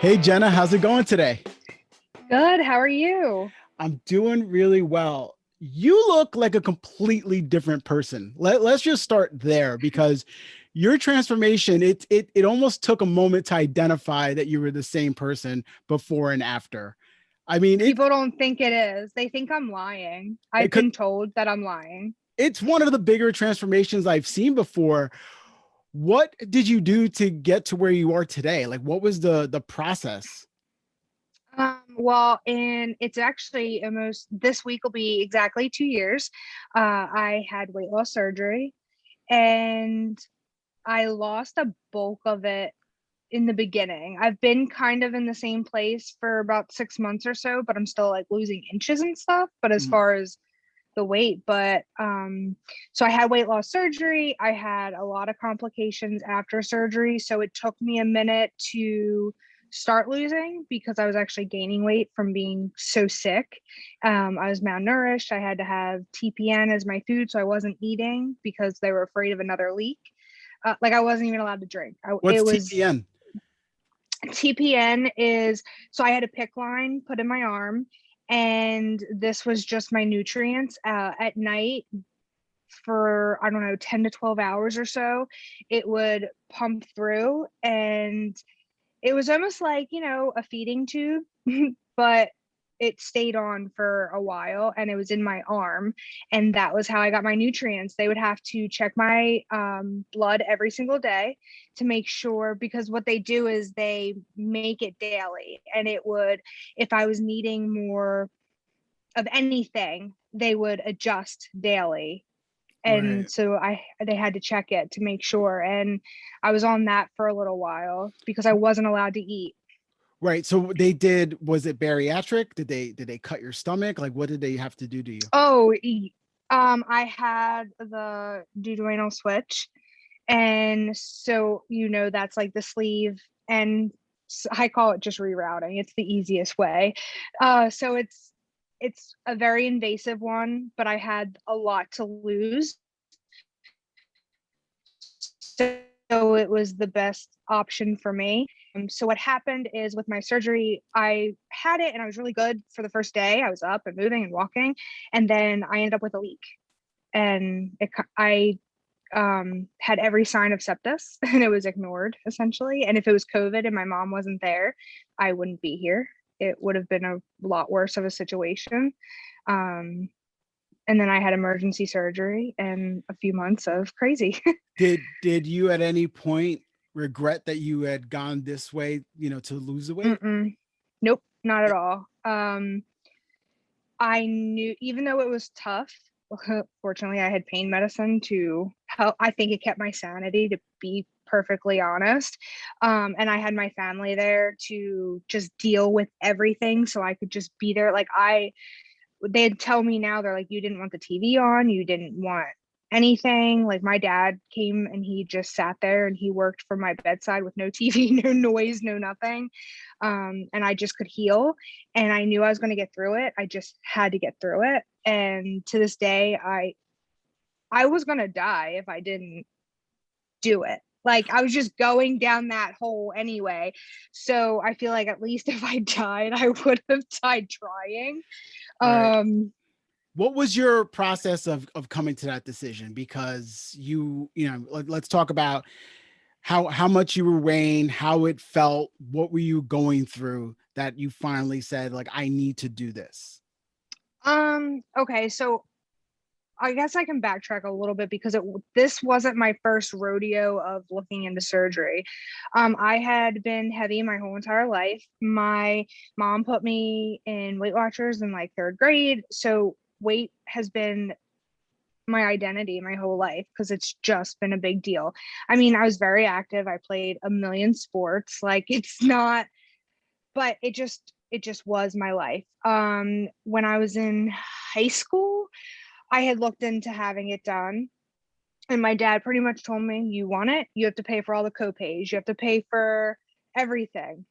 Hey Jenna, how's it going today? Good. How are you? I'm doing really well. You look like a completely different person. Let's just start there because your transformation, it almost took a moment to identify that you were the same person before and after. I mean, People don't think it is. They think I'm lying. it I've could been told that I'm lying. it's one of the bigger transformations I've seen before. What did you do to get to where you are today? Like what was the process? And it's actually almost this week will be exactly 2 years. I had weight loss surgery and I lost a bulk of it in the beginning. I've been kind of in the same place for about 6 months or so, but I'm still like losing inches and stuff. But as Mhm. far as the weight, so I had weight loss surgery. I had a lot of complications after surgery, so it took me a minute to start losing because I was actually gaining weight from being so sick. I was malnourished. I had to have TPN as my food, so I wasn't eating because they were afraid of another leak. Like I wasn't even allowed to drink. What's It was TPN? TPN is so I had a PIC line put in my arm, and this was just my nutrients at night for I don't know 10 to 12 hours or so. It would pump through, and it was almost like a feeding tube, but it stayed on for a while and it was in my arm, and that was how I got my nutrients. They would have to check my blood every single day to make sure, because what they do is they make it daily, and it would, if I was needing more of anything, they would adjust daily. And Right. so they had to check it to make sure, and I was on that for a little while because I wasn't allowed to eat. Right. So was it bariatric? Did they cut your stomach? Like what did they have to do to you? Oh, I had the duodenal switch, and so that's like the sleeve, and I call it just rerouting. It's the easiest way. So it's a very invasive one, but I had a lot to lose, so it was the best option for me. So what happened is with my surgery, I had it and I was really good for the first day. I was up and moving and walking, and then I ended up with a leak, and I had every sign of sepsis and it was ignored essentially. And if it was COVID and my mom wasn't there, I wouldn't be here. It would have been a lot worse of a situation. Um, and then I had emergency surgery and a few months of crazy. Did you at any point regret that you had gone this way, to lose the weight? Mm-mm. Nope, not at all. I knew, even though it was tough, fortunately, I had pain medicine to help. I think it kept my sanity, to be perfectly honest. And I had my family there to just deal with everything. So I could just be there. They'd tell me now, they're like, you didn't want the TV on, you didn't want anything. Like my dad came and he just sat there and he worked from my bedside with no TV, no noise, no nothing. And I just could heal, and I knew I was going to get through it. I just had to get through it. And to this day, I was going to die if I didn't do it. Like I was just going down that hole anyway. So I feel like at least if I died, I would have died trying. Right. Um, What was your process of coming to that decision? Because let's talk about how much you were weighing, how it felt, what were you going through that you finally said, like, I need to do this. okay, so I guess I can backtrack a little bit because this wasn't my first rodeo of looking into surgery. I had been heavy my whole entire life. My mom put me in Weight Watchers in like third grade, so weight has been my identity my whole life because it's just been a big deal. I mean, I was very active. I played a million sports. Like it's not, but it just was my life. When I was in high school, I had looked into having it done. And my dad pretty much told me, you want it, you have to pay for all the copays, you have to pay for everything.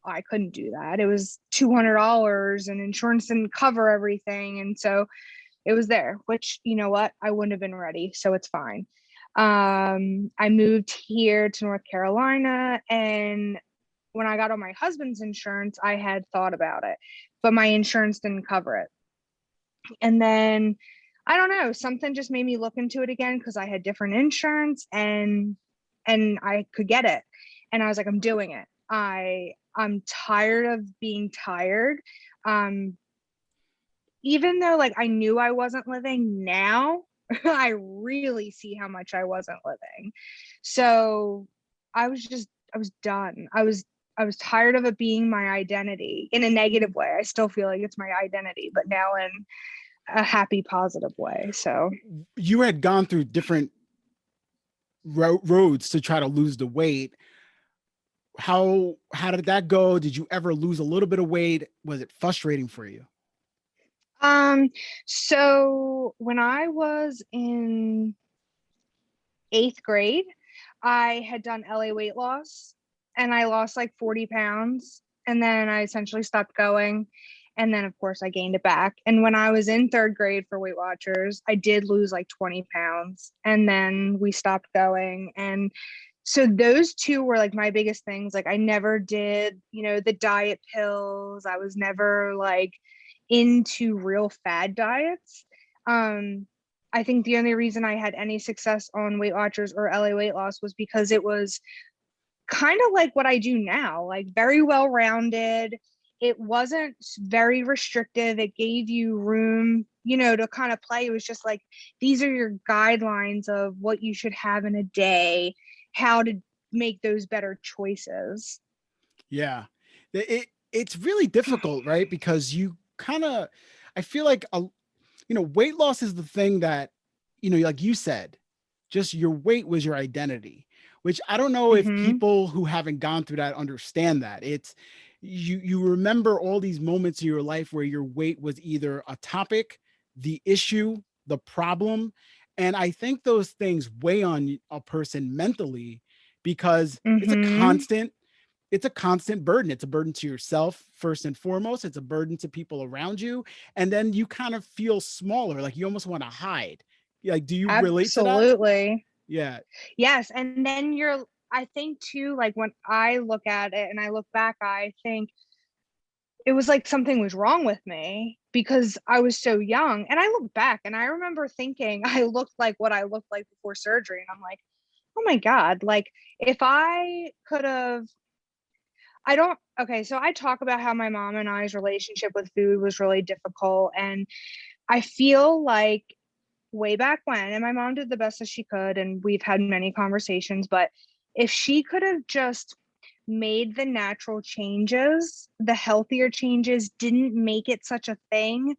I couldn't do that. It was $200 and insurance didn't cover everything. And so it was there, which, you know what, I wouldn't have been ready. So it's fine. I moved here to North Carolina, and when I got on my husband's insurance, I had thought about it, but my insurance didn't cover it. And then I don't know, something just made me look into it again because I had different insurance and I could get it. And I was like, I'm doing it. I'm tired of being tired. Um, Even though like I knew I wasn't living now, I really see how much I wasn't living. So I was done. I was tired of it being my identity in a negative way. I still feel like it's my identity, but now in a happy, positive way. So You had gone through different roads to try to lose the weight. How did that go? Did you ever lose a little bit of weight? Was it frustrating for you? um so when I was in 8th grade, I had done LA weight loss and I lost like 40 pounds. And then I essentially stopped going. And then, of course, I gained it back. And when I was in 3rd grade for Weight Watchers, I did lose like 20 pounds. And then we stopped going. And so those two were like my biggest things. Like I never did, the diet pills. I was never like into real fad diets. Um, I think the only reason I had any success on Weight Watchers or LA weight loss was because it was kind of like what I do now, like very well rounded. It wasn't very restrictive. It gave you room, to kind of play. It was just like, these are your guidelines of what you should have in a day, how to make those better choices. Yeah. It's really difficult, right? Because you kind of, I feel like weight loss is the thing that, like you said, just your weight was your identity, which I don't know if Mm-hmm. people who haven't gone through that understand that. It's you remember all these moments in your life where your weight was either a topic, the issue, the problem. And I think those things weigh on a person mentally because Mm-hmm. it's a constant burden. It's a burden to yourself, first and foremost. It's a burden to people around you. And then you kind of feel smaller, like you almost want to hide. Like, do you relate to that? Absolutely. Yeah. Yes. And then I think too, like when I look at it and I look back, I think it was like something was wrong with me because I was so young. And I look back and I remember thinking I looked like what I looked like before surgery. And I'm like, oh my God, like if I could have, I don't, okay, so I talk about how my mom and I's relationship with food was really difficult. And I feel like way back when, and my mom did the best as she could, and we've had many conversations, but if she could have just made the natural changes, the healthier changes, didn't make it such a thing,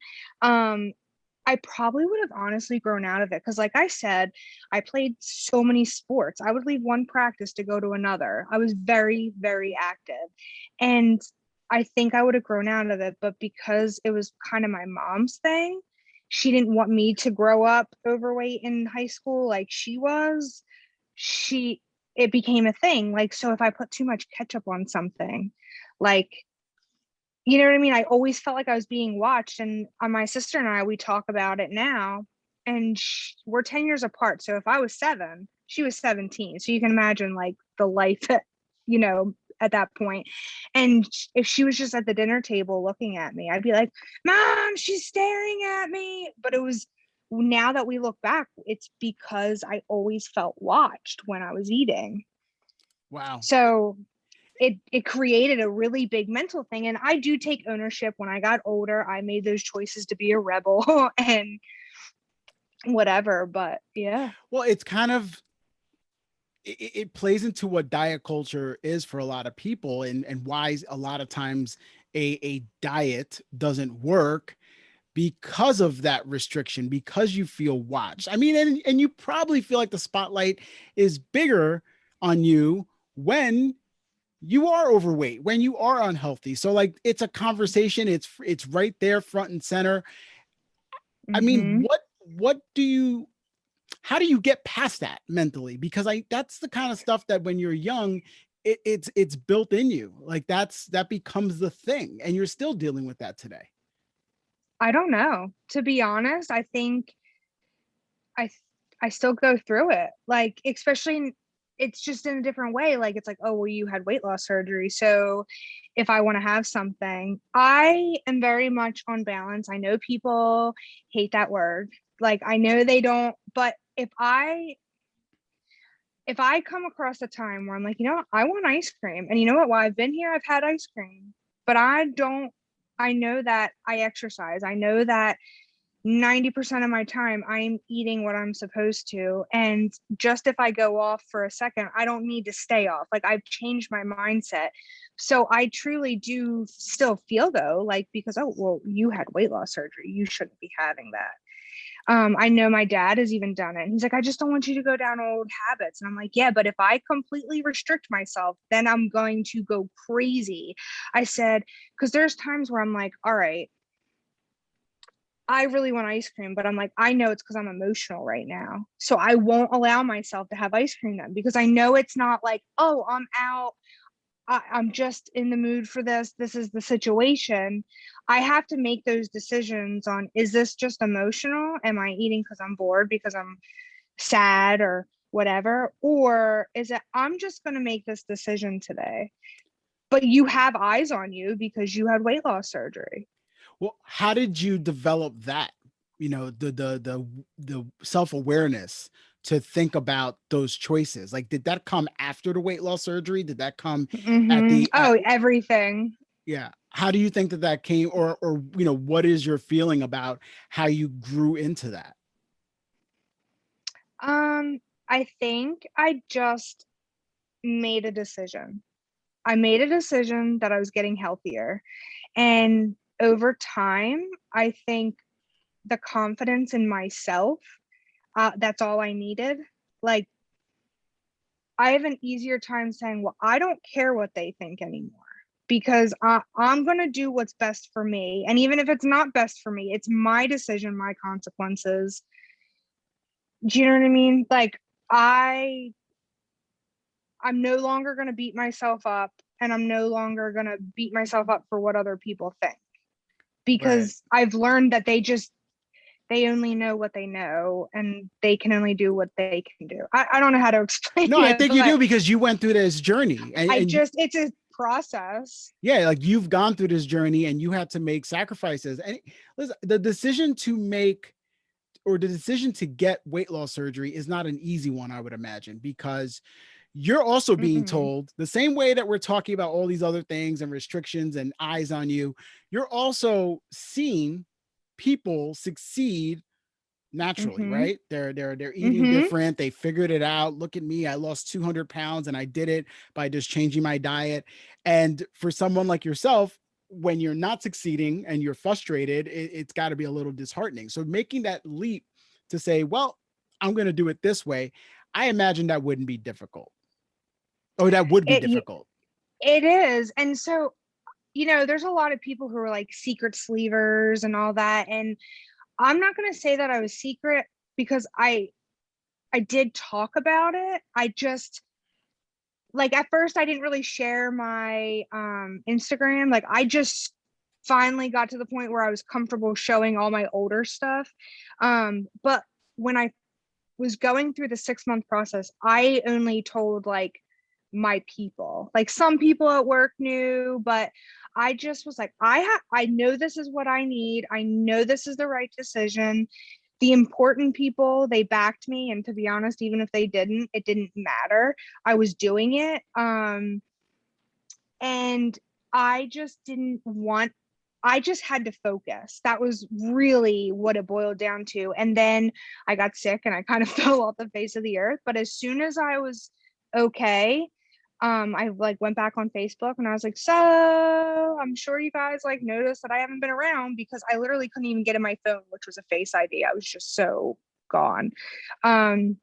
I probably would have honestly grown out of it. Because, like I said, I played so many sports. I would leave one practice to go to another. I was very, very active. And I think I would have grown out of it. But because it was kind of my mom's thing, she didn't want me to grow up overweight in high school like she was. She, it became a thing. Like, so if I put too much ketchup on something, like, you know what I mean? I always felt like I was being watched. And my sister and I, we talk about it now, and we're 10 years apart. So if I was 7, she was 17. So you can imagine like the life that, you know, at that point. And if she was just at the dinner table looking at me, I'd be like, Mom, she's staring at me. But it was, now that we look back, it's because I always felt watched when I was eating. Wow. So it created a really big mental thing. And I do take ownership. When I got older, I made those choices to be a rebel and whatever. But yeah. Well, it's kind of it plays into what diet culture is for a lot of people and why a lot of times a diet doesn't work because of that restriction, because you feel watched. I mean, and you probably feel like the spotlight is bigger on you when you are overweight, when you are unhealthy. So like it's a conversation, it's right there front and center. I mean, Mm-hmm. what do you how do you get past that mentally? Because I that's the kind of stuff that when you're young, it's built in you. Like that becomes the thing, and you're still dealing with that today. I don't know. To be honest, I think I I still go through it. Like especially it's just in a different way. Like, it's like, oh, well, you had weight loss surgery. So if I want to have something, I am very much on balance. I know people hate that word. Like, I know they don't, but if I come across a time where I'm like, you know what, I want ice cream. And you know what, while I've been here, I've had ice cream, but I know that I exercise. I know that 90% of my time I'm eating what I'm supposed to. And just if I go off for a second, I don't need to stay off. Like, I've changed my mindset. So I truly do still feel though, like, because, oh, well, you had weight loss surgery, you shouldn't be having that. I know my dad has even done it. He's like, I just don't want you to go down old habits. And I'm like, yeah, but if I completely restrict myself, then I'm going to go crazy. I said, because there's times where I'm like, all right, I really want ice cream, but I'm like, I know it's because I'm emotional right now. So I won't allow myself to have ice cream then, because I know it's not like, oh, I'm out. I'm just in the mood for this. This is the situation. I have to make those decisions on, is this just emotional? Am I eating because I'm bored, because I'm sad or whatever? Or is it, I'm just going to make this decision today? But you have eyes on you because you had weight loss surgery. Well, how did you develop that? You know, the self-awareness to think about those choices. Like, did that come after the weight loss surgery? Did that come at Mm-hmm. the at Oh, everything. yeah. How do you think that that came, or you know, what is your feeling about how you grew into that? Um, I think I just made a decision. I made a decision that I was getting healthier. And over time, I think the confidence in myself, that's all I needed. Like, I have an easier time saying, well, I don't care what they think anymore, because I'm going to do what's best for me. And even if it's not best for me, it's my decision, my consequences. Do you know what I mean? Like, I I'm no longer going to beat myself up, and I'm no longer going to beat myself up for what other people think, Right. because I've learned that they only know what they know, and they can only do what they can do. I don't know how to explain No, I it, think you but do, because you went through this journey, it's a process. yeah, like you've gone through this journey and you had to make sacrifices. And listen, the decision to make, or the decision to get weight loss surgery is not an easy one, I would imagine, because you're also being Mm-hmm. told the same way that we're talking about all these other things and restrictions and eyes on you. You're also seeing people succeed naturally, Mm-hmm. right? They're eating Mm-hmm. different. They figured it out. Look at me. I lost 200 pounds and I did it by just changing my diet. And for someone like yourself, when you're not succeeding and you're frustrated, it's got to be a little disheartening. So making that leap to say, well, I'm going to do it this way, I imagine that wouldn't be difficult, or that would be It difficult. it is. And so, there's a lot of people who are like secret sleevers and all that. And I'm not going to say that I was secret, because I did talk about it. I just, like, at first I didn't really share my Instagram. Like, I just finally got to the point where I was comfortable showing all my older stuff. But when I was going through the 6-month process, I only told like my people. Like, some people at work knew, but I just was like, I know this is what I need. I know this is the right decision. The important people, they backed me, and to be honest, even if they didn't, it didn't matter. I was doing it. And I just didn't want, I just had to focus. That was really what it boiled down to. And then I got sick and I kind of fell off the face of the earth. But as soon as I was okay, I like went back on Facebook and I was like, so I'm sure you guys like noticed that I haven't been around, because I literally couldn't even get in my phone, which was a Face ID. I was just so gone. Um,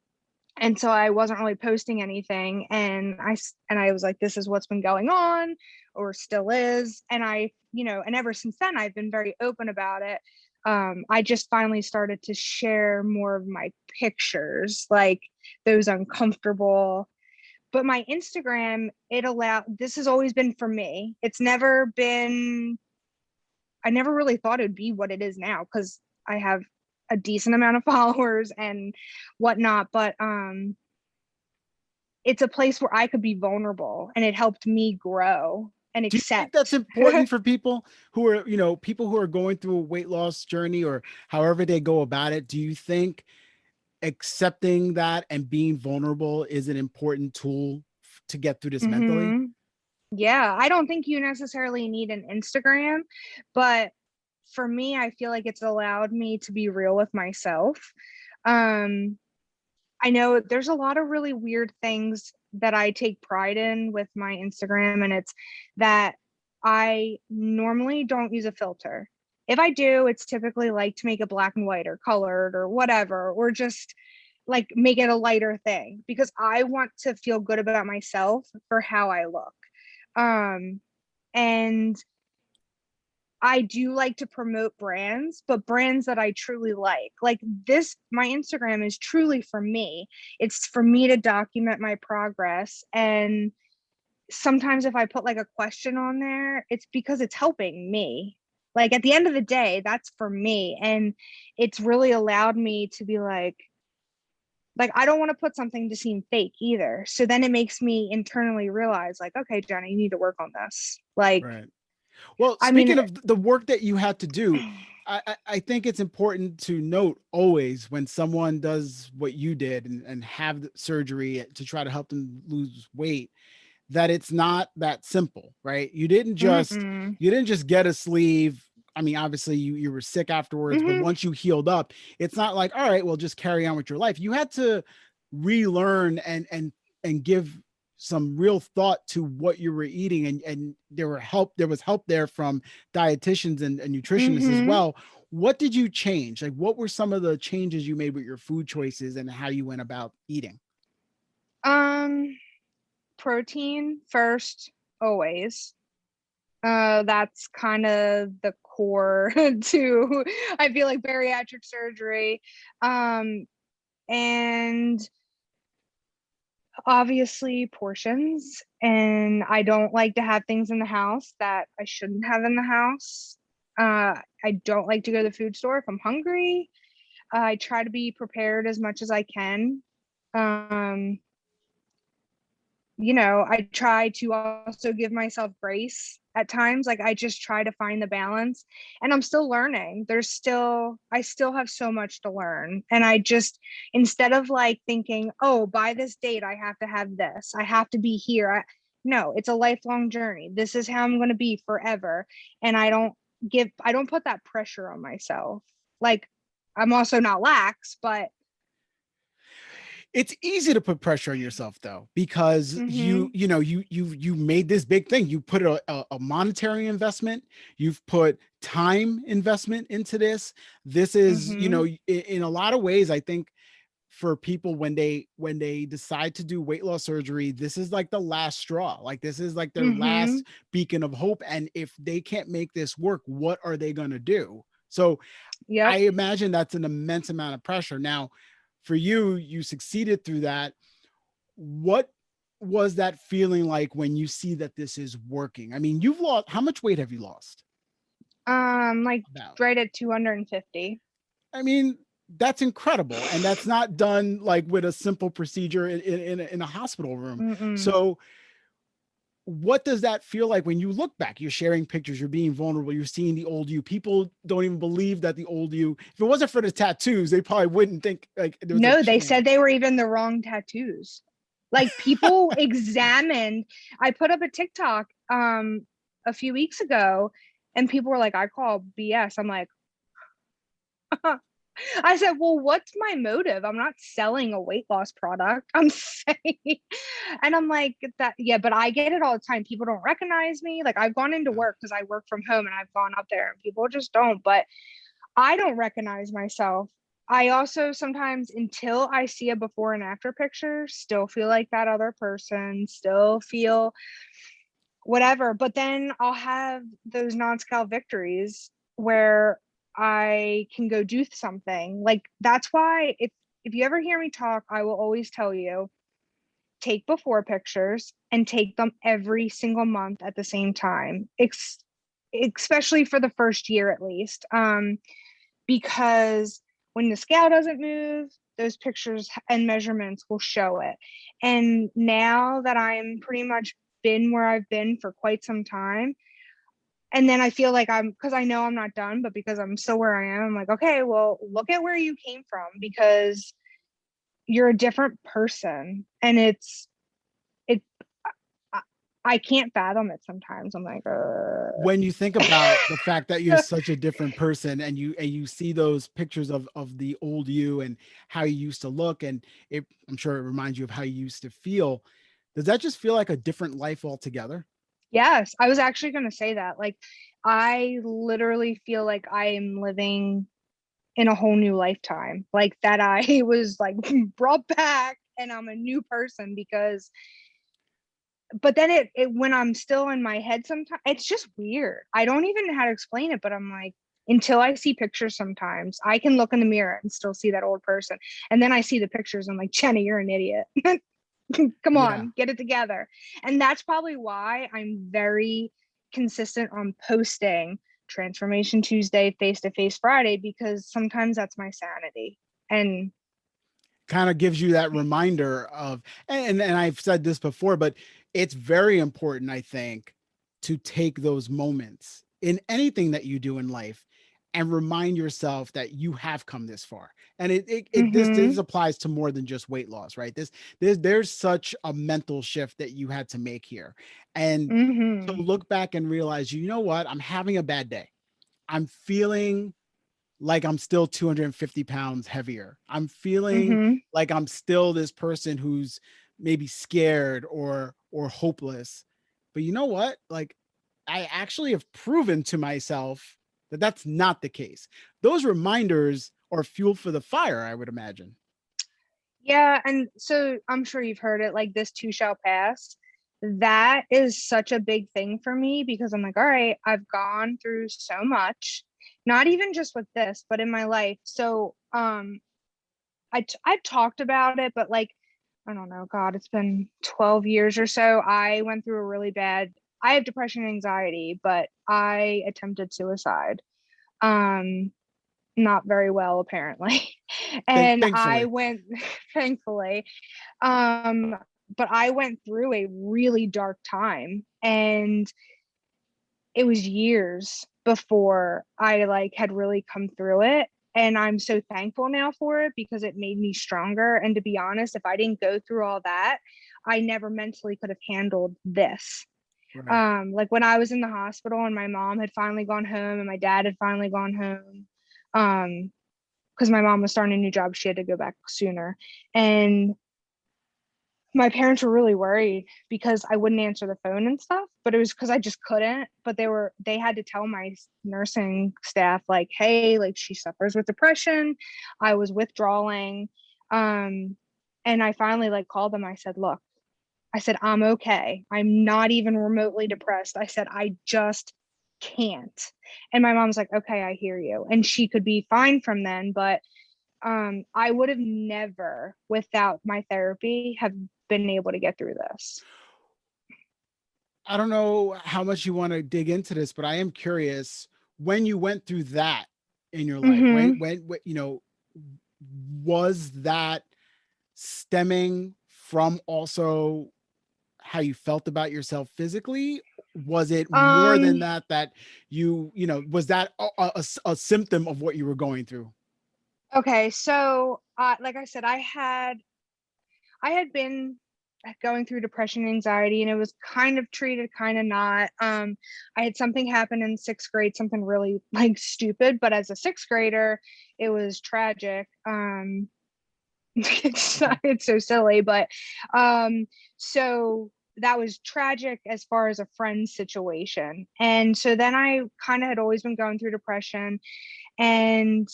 and so I wasn't really posting anything, and I was like, this is what's been going on, or still is. And and ever since then I've been very open about it. I just finally started to share more of my pictures, like those uncomfortable. But my Instagram, this has always been for me. It's never been, I never really thought it'd be what it is now, because I have a decent amount of followers and whatnot. But it's a place where I could be vulnerable, and it helped me grow and Do you think that's accept. important for people who are, people who are going through a weight loss journey or however they go about it? Do you think accepting that and being vulnerable is an important tool to get through this mentally? Hmm. Yeah, I don't think you necessarily need an Instagram, but for me, I feel like it's allowed me to be real with myself. Um, I know there's a lot of really weird things that I take pride in with my Instagram, and it's that I normally don't use a filter. If I do, it's typically like to make it black and white or colored or whatever, or just like make it a lighter thing because I want to feel good about myself for how I look. Um, and I do like to promote brands, but brands that I truly like. Like this, my Instagram is truly for me. It's for me to document my progress. And sometimes if I put like a question on there, it's because it's helping me. Like at the end of the day, that's for me. And it's really allowed me to be like I don't want to put something to seem fake either. So then it makes me internally realize like, okay, Jenna, you need to work on this. Like, Right. Well, I mean, speaking of the work that you had to do, I think it's important to note always when someone does what you did and have the surgery to try to help them lose weight, that it's not that simple, right? mm-mm. You didn't just get a sleeve. I mean, obviously you were sick afterwards, but Mm-hmm. once you healed up, it's not like, all right, well, just carry on with your life. You had to relearn and give some real thought to what you were eating, and there was help there from dietitians and nutritionists as Mm-hmm. well. What did you change? Like, what were some of the changes you made with your food choices and how you went about eating? Um, Protein first, always. That's kind of the core to I feel like bariatric surgery. Um, and obviously portions. And I don't like to have things in the house that I shouldn't have in the house. I don't like to go to the food store if I'm hungry. I try to be prepared as much as I can. Um, I try to also give myself grace at times. Like I just try to find the balance, and I'm still learning. I still have so much to learn. And I just, instead of like thinking, oh, by this date, I have to have this, I have to be here. No, it's a lifelong journey. This is how I'm going to be forever. And I don't put that pressure on myself. Like I'm also not lax, but It's easy to put pressure on yourself though, because mm-hmm, you made this big thing. You put a monetary investment, you've put time investment into this. This is, mm-hmm, in a lot of ways, I think for people when they decide to do weight loss surgery, this is like the last straw. Like this is like their mm-hmm, last beacon of hope. And if they can't make this work, what are they going to do? So I yep. imagine that's an immense amount of pressure. Now, for you, you succeeded through that. What was that feeling like when you see that this is working? I mean, you've lost, how much weight have you lost? Like About, right at 250. I mean, that's incredible. And that's not done like with a simple procedure in a hospital room. Mm-mm. So what does that feel like when you look back? You're sharing pictures, you're being vulnerable, you're seeing the old you. People don't even believe that the old you, if it wasn't for the tattoos, they probably wouldn't think like there was a No, they change. said they were even the wrong tattoos. Like people examined. I put up a TikTok a few weeks ago, and people were like, I call BS. I'm like, I said, well, what's my motive? I'm not selling a weight loss product. I'm saying, and I'm like, that, yeah, but I get it all the time. People don't recognize me. Like, I've gone into Yeah. work because I work from home and I've gone up there and people just don't. But I don't recognize myself. I also sometimes, until I see a before and after picture, still feel like that other person, still feel whatever. But then I'll have those non-scale victories where I can go do something. Like that's why if you ever hear me talk, I will always tell you take before pictures and take them every single month at the same time. Especially for the first year at least. Because when the scale doesn't move, those pictures and measurements will show it. And now that I'm pretty much been where I've been for quite some time, and then I feel like because I know I'm not done, but because I'm still where I am, I'm like, okay, well, look at where you came from, because you're a different person. And it I can't fathom it sometimes. I'm like, When you think about the fact that you're such a different person, and you see those pictures of the old you and how you used to look, and I'm sure it reminds you of how you used to feel. Does that just feel like a different life altogether? yes, I was actually going to say that. Like, I literally feel like I am living in a whole new lifetime, like that I was like brought back and I'm a new person. Because but then it when I'm still in my head, sometimes it's just weird. I don't even know how to explain it, but I'm like, until I see pictures, sometimes I can look in the mirror and still see that old person. And then I see the pictures, I'm like, Jenna, you're an idiot. Come Yeah. on, get it together. And that's probably why I'm very consistent on posting Transformation Tuesday, Face to Face Friday, because sometimes that's my sanity. And Kind of gives you that reminder of, and I've said this before, but it's very important, I think, to take those moments in anything that you do in life and remind yourself that you have come this far. And this mm-hmm, applies to more than just weight loss, right? There's such a mental shift that you had to make here. And to mm-hmm, look back and realize, you know what, I'm having a bad day. I'm feeling like I'm still 250 pounds heavier. I'm feeling mm-hmm. like I'm still this person who's maybe scared or hopeless. But you know what? Like, I actually have proven to myself that that's not the case. Those reminders are fuel for the fire, I would imagine. Yeah, and so I'm sure you've heard it, like, this too shall pass. That is such a big thing for me, because I'm like, all right, I've gone through so much, not even just with this, but in my life. So I've talked about it, but like, I don't know, God, it's been 12 years or so. I went through a really bad, I have depression and anxiety, but I attempted suicide. Um, Not very well, apparently. And I Thankfully. went, thankfully, um, but I went through a really dark time, and it was years before I like had really come through it. And I'm so thankful now for it, because it made me stronger. And to be honest, if I didn't go through all that, I never mentally could have handled this. Right. Like, when I was in the hospital and my mom had finally gone home and my dad had finally gone home, because my mom was starting a new job, she had to go back sooner. And my parents were really worried because I wouldn't answer the phone and stuff, but it was because I just couldn't. But they had to tell my nursing staff, like, hey, like, she suffers with depression. I was withdrawing. Um, and I finally like called them. I said, look, I said, I'm okay. I'm not even remotely depressed. I said, I just can't. And my mom's like, okay, I hear you. And she could be fine from then, but I would have never, without my therapy, have been able to get through this. I don't know how much you want to dig into this, but I am curious, when you went through that in your life, Mm-hmm. when was that stemming from also how you felt about yourself physically? Was it more than Um, that, that was that a symptom of what you were going through? okay, so like I said, I had been going through depression and anxiety, and it was kind of treated, kind of not. I had something happen in sixth grade, something really like stupid, but as a sixth grader, it was tragic. It's so silly, but um, so that was tragic as far as a friend's situation. And so then I kind of had always been going through depression, and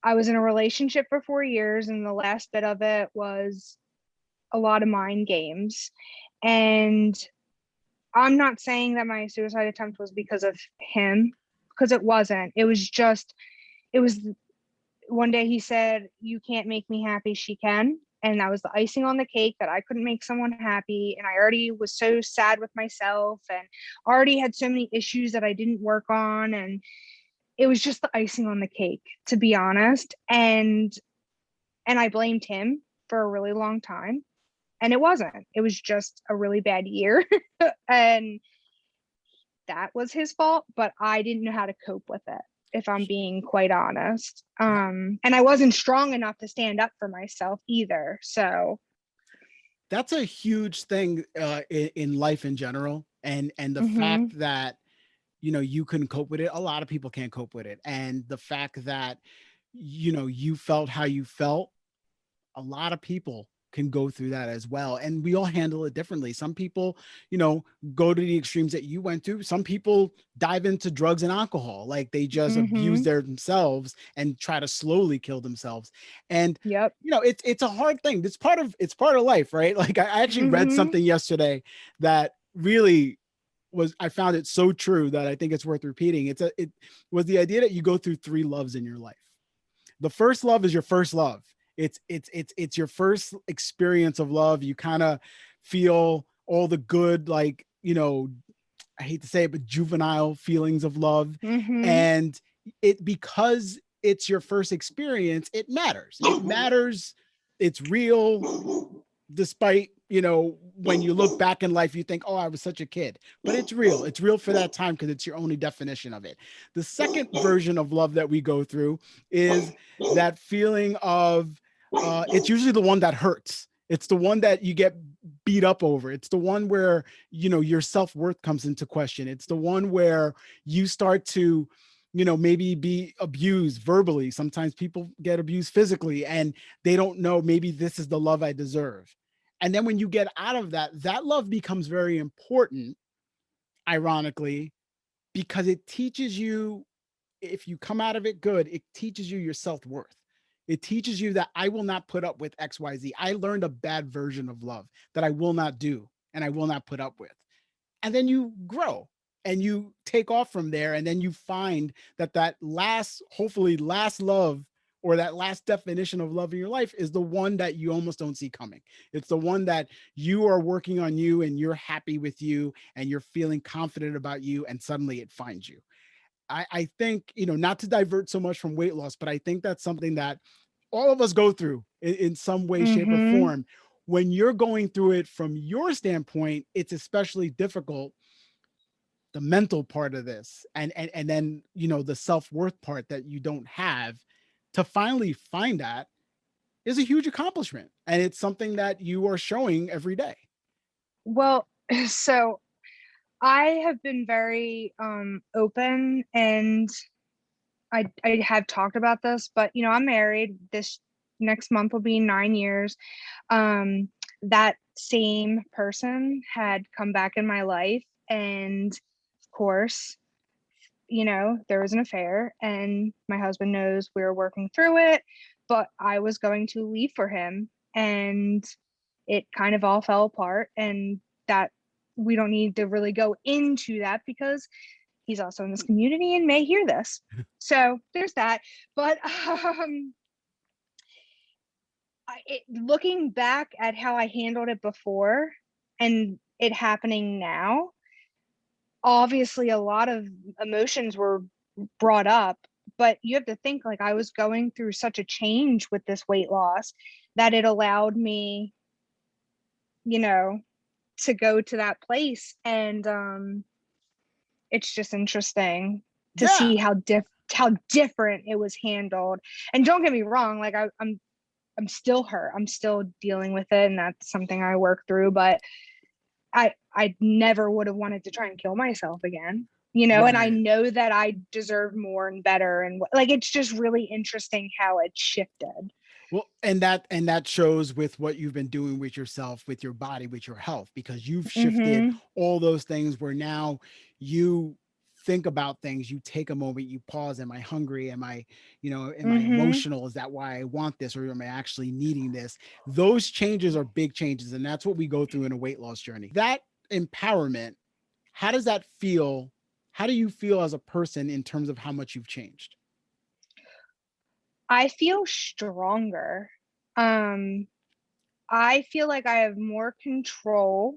I was in a relationship for 4 years, and the last bit of it was a lot of mind games. And I'm not saying that my suicide attempt was because of him, because it wasn't. It was just, it was one day he said, you can't make me happy, she can. And that was the icing on the cake, that I couldn't make someone happy. And I already was so sad with myself and already had so many issues that I didn't work on. And it was just the icing on the cake, to be honest. And And I blamed him for a really long time. And it wasn't. It was just a really bad year. And that was his fault, but I didn't know how to cope with it, if I'm being quite honest. And I wasn't strong enough to stand up for myself either. So That's a huge thing in life in general. And the mm-hmm, fact that, you know, you couldn't cope with it, a lot of people can't cope with it. And the fact that, you know, you felt how you felt, a lot of people can go through that as well. And we all handle it differently. Some people, you know, go to the extremes that you went to. Some people dive into drugs and alcohol, like they just abuse mm-hmm, themselves and try to slowly kill themselves. And yep, you know, it's a hard thing. It's part of life, right? Like I actually read mm-hmm, something yesterday that really was, I found it so true that I think it's worth repeating. It was the idea that you go through three loves in your life. The first love is your first love. It's your first experience of love. You kind of feel all the good, like, you know, I hate to say it, but juvenile feelings of love. mm-hmm, And it, because it's your first experience, it matters. It matters. It's real, despite, you know, when you look back in life, you think, oh, I was such a kid, but it's real. It's real for that time because it's your only definition of it. The second version of love that we go through is that feeling of, it's usually the one that hurts. It's the one that you get beat up over. It's the one where, you know, your self-worth comes into question. It's the one where you start to, you know, maybe be abused verbally. Sometimes people get abused physically and they don't know, maybe this is the love I deserve. And then when you get out of that, that love becomes very important, ironically, because it teaches you, if you come out of it good, it teaches you your self-worth. It teaches you that I will not put up with XYZ. I learned a bad version of love that I will not do and I will not put up with. And then you grow and you take off from there. And then you find that that last, hopefully last love, or that last definition of love in your life is the one that you almost don't see coming. It's the one that you are working on you and you're happy with you and you're feeling confident about you, and suddenly it finds you. I think, you know, not to divert so much from weight loss, but I think that's something that all of us go through in some way, shape, or mm-hmm. form. When you're going through it from your standpoint, it's especially difficult, the mental part of this, and then, you know, the self-worth part that you don't have, to finally find that is a huge accomplishment. And it's something that you are showing every day. Well, so I have been very open, and I have talked about this, but you know, I'm married. This next month will be 9 years. Um, that same person had come back in my life, and of course, you know, there was an affair, and my husband knows we were working through it, but I was going to leave for him, and it kind of all fell apart. And that, we don't need to really go into that because he's also in this community and may hear this. So there's that. But looking back at how I handled it before and it happening now, obviously a lot of emotions were brought up, but you have to think, like, I was going through such a change with this weight loss that it allowed me, you know, to go to that place. And it's just interesting to Yeah. see how different it was handled. And don't get me wrong, like I'm still hurt. I'm still dealing with it, and that's something I work through. But I never would have wanted to try and kill myself again. You know, and I Right. know that I deserve more and better, and like it's just really interesting how it shifted. Well, and that shows with what you've been doing with yourself, with your body, with your health, because you've shifted Mm-hmm. all those things where now you think about things, you take a moment, you pause. Am I hungry? Am I, you know, am I Mm-hmm. emotional? Is that why I want this? Or am I actually needing this? Those changes are big changes. And that's what we go through in a weight loss journey. That empowerment, how does that feel? How do you feel as a person in terms of how much you've changed? I feel stronger. Um, I feel like I have more control.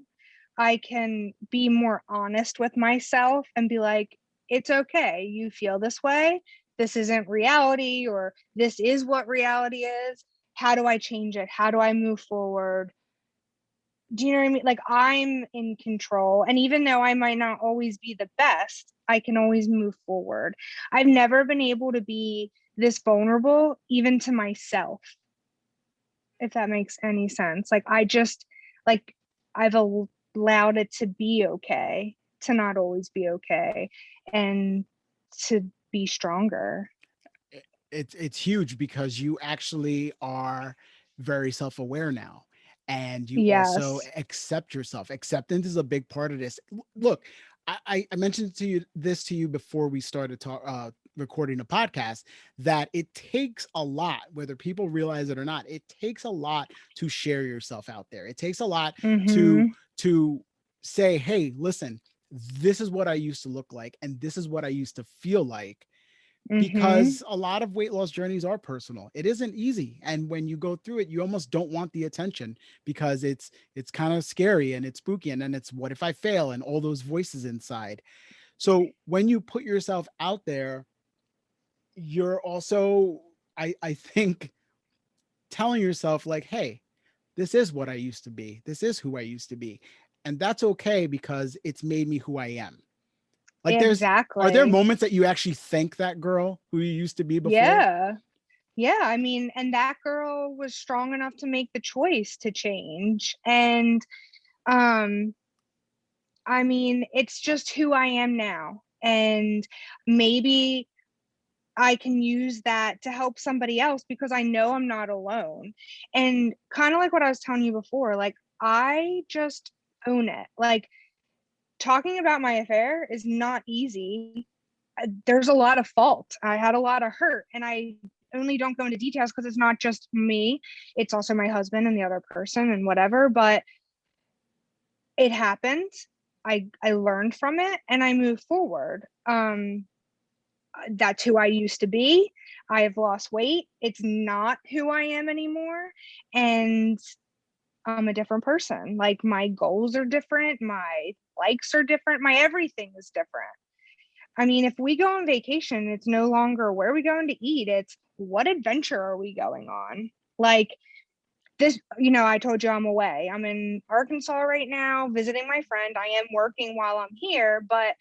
I can be more honest with myself and be like, it's okay. You feel this way. This isn't reality, or this is what reality is. how do I change it? How do I move forward? Do you know what I mean? Like, I'm in control. And even though I might not always be the best, I can always move forward. I've never been able to be this vulnerable, even to myself, if that makes any sense. Like, like, I've allowed it to be okay, to not always be okay, and to be stronger. It's huge because you actually are very self-aware now, and you also Yes. accept yourself. Acceptance is a big part of this. Look, I mentioned to you before we started recording the podcast, that it takes a lot, whether people realize it or not. It takes a lot to share yourself out there. It takes a lot to Mm-hmm. to say, hey, listen, this is what I used to look like, and this is what I used to feel like, Mm-hmm. because a lot of weight loss journeys are personal. It isn't easy. And when you go through it, you almost don't want the attention, because it's kind of scary and it's spooky. And then it's, what if I fail, and all those voices inside. So when you put yourself out there, you're also, I think, telling yourself like, hey, this is what I used to be. This is who I used to be. And that's okay, because it's made me who I am. Like, are there Exactly. moments that you actually thank that girl who you used to be before? Yeah. Yeah. I mean, and that girl was strong enough to make the choice to change. And um, I mean, it's just who I am now. And maybe I can use that to help somebody else, because I know I'm not alone. And kind of like what I was telling you before, like, I just own it. Like, talking about my affair is not easy. There's a lot of fault. I had a lot of hurt, and I only don't go into details because it's not just me. It's also my husband and the other person and whatever, but it happened. I learned from it and I moved forward. That's who I used to be. I have lost weight. It's not who I am anymore. And I'm a different person. Like, my goals are different, my likes are different, my everything is different. I mean, if we go on vacation, it's no longer where are we going to eat, it's what adventure are we going on? Like, this, I told you I'm away. I'm in Arkansas right now visiting my friend. I am working while I'm here, but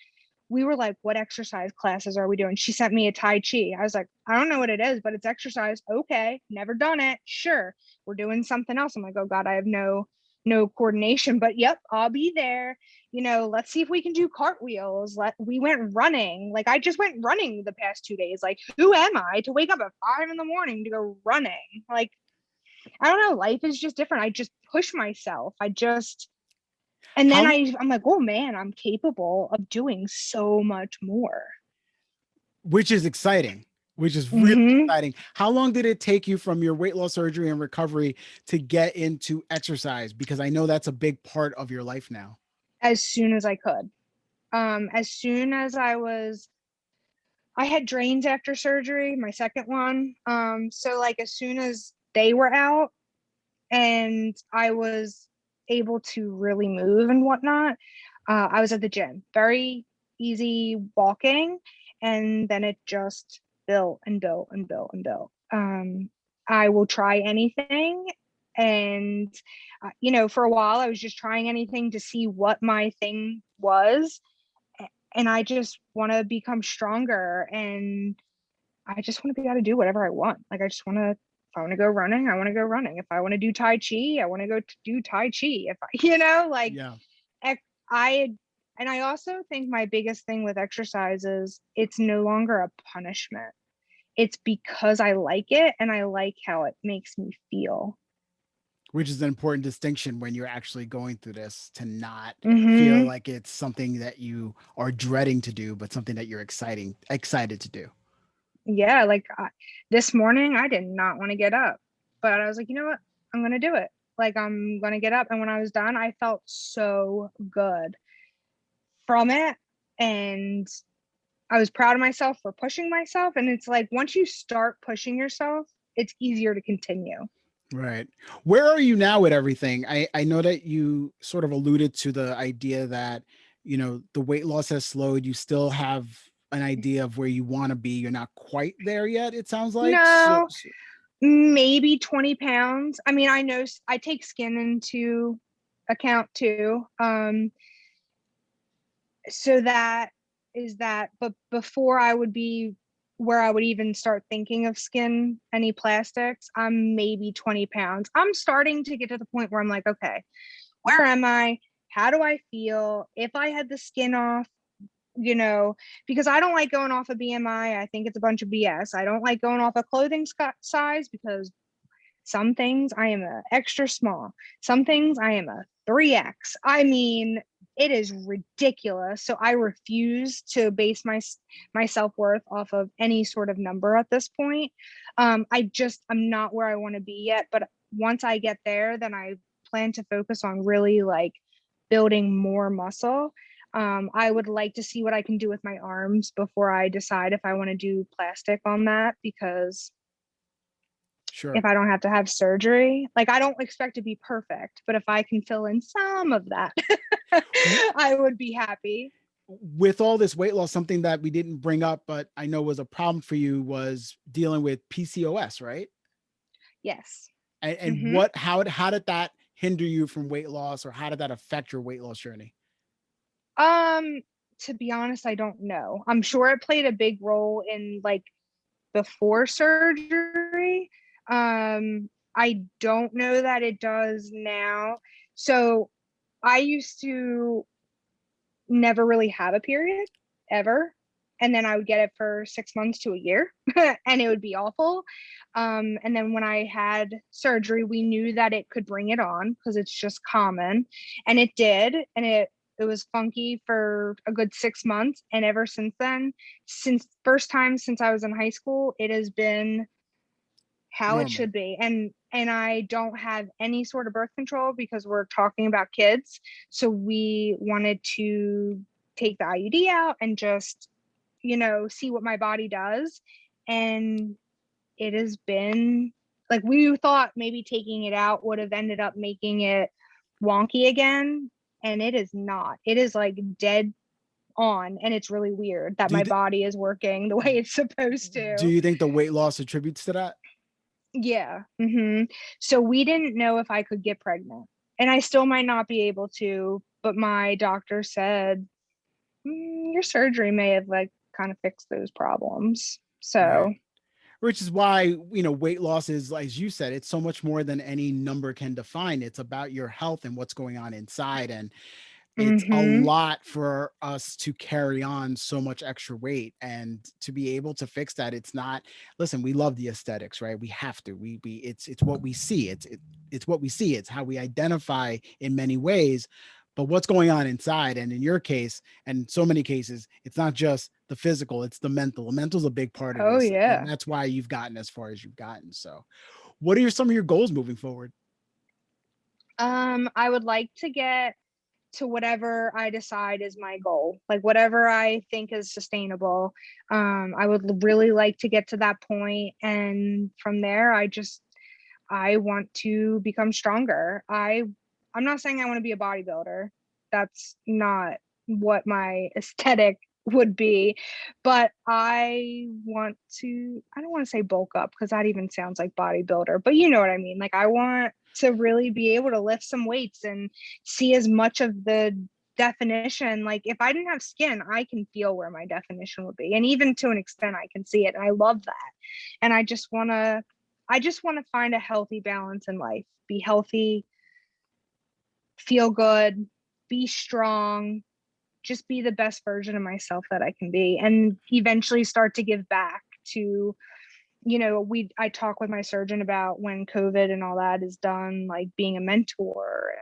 we were like, what exercise classes are we doing? She sent me a Tai Chi. I was like, I don't know what it is, but it's exercise. Okay, never done it. Sure. We're doing something else. I'm like, oh God, I have no coordination, but yep, I'll be there. Let's see if we can do cartwheels. We went running. Like, I just went running the past 2 days. Like, who am I to wake up at 5 in the morning to go running? Like, I don't know. Life is just different. I just push myself. And then How I'm like, oh man, I'm capable of doing so much more. Which is exciting, which is really Hmm. exciting. How long did it take you from your weight loss surgery and recovery to get into exercise? Because I know that's a big part of your life now. As soon as I could. As soon as I had drains after surgery, my second one. So like, as soon as they were out and I was able to really move and whatnot, I was at the gym. Very easy walking, and then it just built and built and built and built. I will try anything, and for a while I was just trying anything to see what my thing was, and I just want to become stronger, and I just want to be able to do whatever I want. Like, I just want to, if I want to go running, I want to go running. If I want to do Tai Chi, I want to go do Tai Chi. If I, like, Yeah. I, and I also think my biggest thing with exercise is it's no longer a punishment. It's because I like it and I like how it makes me feel. Which is an important distinction when you're actually going through this, to not feel Hmm. like it's something that you are dreading to do, but something that you're excited to do. Yeah. Like, this morning, I did not want to get up, but I was like, you know what? I'm going to do it. Like, I'm going to get up. And when I was done, I felt so good from it. And I was proud of myself for pushing myself. And it's like, once you start pushing yourself, it's easier to continue. Right. Where are you now with everything? I know that you sort of alluded to the idea that, the weight loss has slowed. You still have an idea of where you want to be. You're not quite there yet, it sounds like. So, No, maybe 20 pounds. I mean, I know I take skin into account too. So that is that. But before I would be where I would even start thinking of skin, any plastics, I'm maybe 20 pounds. I'm starting to get to the point where I'm like, okay, where am I? How do I feel? If I had the skin off, because I don't like going off a BMI. I think it's a bunch of BS. I don't like going off a clothing size because some things I am a extra small. Some things I am a 3X. I mean, it is ridiculous. So I refuse to base my self-worth off of any sort of number at this point. I'm not where I want to be yet, but once I get there, then I plan to focus on really like building more muscle. I would like to see what I can do with my arms before I decide if I want to do plastic on that, because Sure. if I don't have to have surgery, like I don't expect to be perfect, but if I can fill in some of that, I would be happy. With all this weight loss, something that we didn't bring up, but I know was a problem for you was dealing with PCOS, right? Yes. And Mm-hmm. how did that hinder you from weight loss, or how did that affect your weight loss journey? Um, to be honest, I don't know. I'm sure it played a big role in like before surgery. I don't know that it does now. So I used to never really have a period ever. And then I would get it for 6 months to a year and it would be awful. And then when I had surgery, we knew that it could bring it on because it's just common. And it did. And it was funky for a good 6 months. And ever since then, since first time since I was in high school, it has been how it Normal. should be. And I don't have any sort of birth control because we're talking about kids. So we wanted to take the IUD out and just, see what my body does. And it has been like we thought maybe taking it out would have ended up making it wonky again. And it is not. It is like dead on. And it's really weird that Do you my th- body is working the way it's supposed do to. you think the weight loss attributes to that? Yeah. So we didn't know if I could get pregnant. And I still might not be able to, but my doctor said, your surgery may have like kind of fixed those problems. Right. So, Which is why, weight loss is, as you said, it's so much more than any number can define. It's about your health and what's going on inside. And it's a mm-hmm. lot for us to carry on so much extra weight, and to be able to fix that. It's not, listen, we love the aesthetics, right? We have to, it's what we see. It's what we see. It's how we identify in many ways, but what's going on inside. And in your case, and so many cases, it's not just the physical, it's the mental. The mental is a big part of Oh, this. And yeah. that's why you've gotten as far as you've gotten. So what are some of your goals moving forward? I would like to get to whatever I decide is my goal, like whatever I think is sustainable. I would really like to get to that point, and from there, I want to become stronger. I'm not saying I want to be a bodybuilder. That's not what my aesthetic would be, but I don't want to say bulk up because that even sounds like bodybuilder, but you know what I mean. Like I want to really be able to lift some weights and see as much of the definition. Like if I didn't have skin, I can feel where my definition would be. And even to an extent I can see it. And I love that. And I just want to find a healthy balance in life. Be healthy, feel good, be strong, just be the best version of myself that I can be, and eventually start to give back to, I talk with my surgeon about when COVID and all that is done, like being a mentor,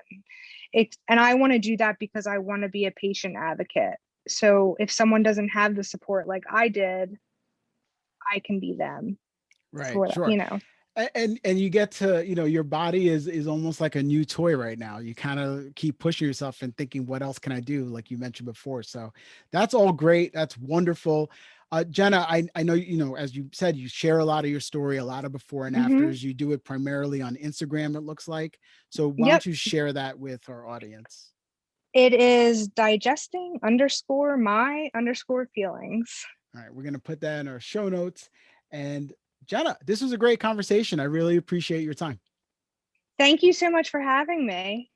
and I want to do that because I want to be a patient advocate. So if someone doesn't have the support like I did, I can be them Right. for that, Sure. And you get to, your body is almost like a new toy right now. You kind of keep pushing yourself and thinking, what else can I do, like you mentioned before? So that's all great. That's wonderful. Genna, I know, as you said, you share a lot of your story, a lot of before and Mm-hmm. afters. You do it primarily on Instagram, it looks like. So why Yep. don't you share that with our audience? It is digesting underscore my underscore feelings. All right, we're going to put that in our show notes. And Genna, this was a great conversation. I really appreciate your time. Thank you so much for having me.